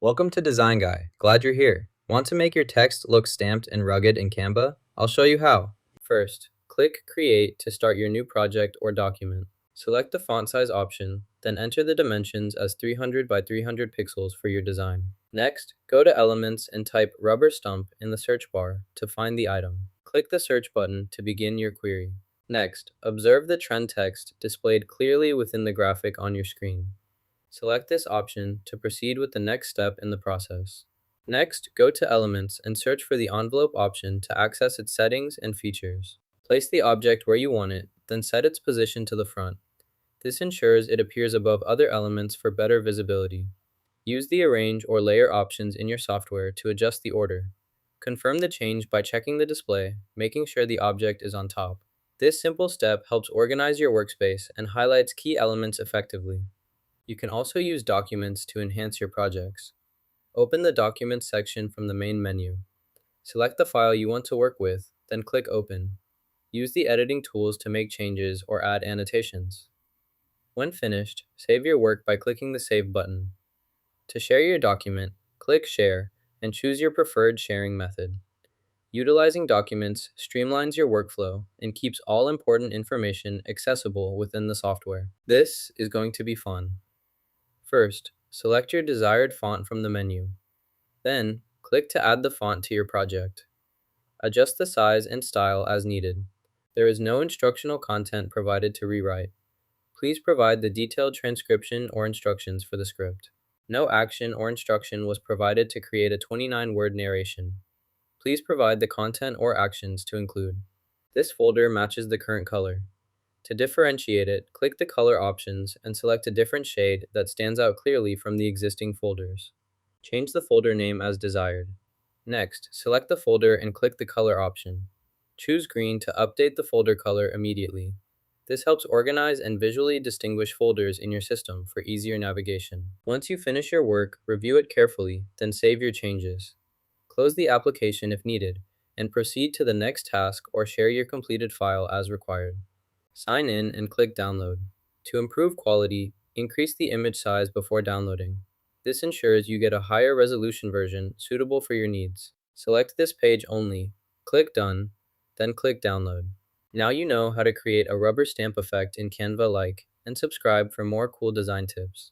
Welcome to Design Guy. Glad you're here. Want to make your text look stamped and rugged in Canva? I'll show you how. First, click Create to start your new project or document. Select the font size option, then enter the dimensions as 300 by 300 pixels for your design. Next, go to Elements and type Rubber Stump in the search bar to find the item. Click the search button to begin your query. Next, observe the trend text displayed clearly within the graphic on your screen. Select this option to proceed with the next step in the process. Next, go to Elements and search for the envelope option to access its settings and features. Place the object where you want it, then set its position to the front. This ensures it appears above other elements for better visibility. Use the Arrange or Layer options in your software to adjust the order. Confirm the change by checking the display, making sure the object is on top. This simple step helps organize your workspace and highlights key elements effectively. You can also use documents to enhance your projects. Open the Documents section from the main menu. Select the file you want to work with, then click Open. Use the editing tools to make changes or add annotations. When finished, save your work by clicking the Save button. To share your document, click Share and choose your preferred sharing method. Utilizing documents streamlines your workflow and keeps all important information accessible within the software. This is going to be fun. First, select your desired font from the menu. Then, click to add the font to your project. Adjust the size and style as needed. There is no instructional content provided to rewrite. Please provide the detailed transcription or instructions for the script. No action or instruction was provided to create a 29-word narration. Please provide the content or actions to include. This folder matches the current color. To differentiate it, click the color options and select a different shade that stands out clearly from the existing folders. Change the folder name as desired. Next, select the folder and click the color option. Choose green to update the folder color immediately. This helps organize and visually distinguish folders in your system for easier navigation. Once you finish your work, review it carefully, then save your changes. Close the application if needed, and proceed to the next task or share your completed file as required. Sign in and click Download. To improve quality, increase the image size before downloading. This ensures you get a higher resolution version suitable for your needs. Select this page only, click Done, then click Download. Now you know how to create a rubber stamp effect in Canva and subscribe for more cool design tips.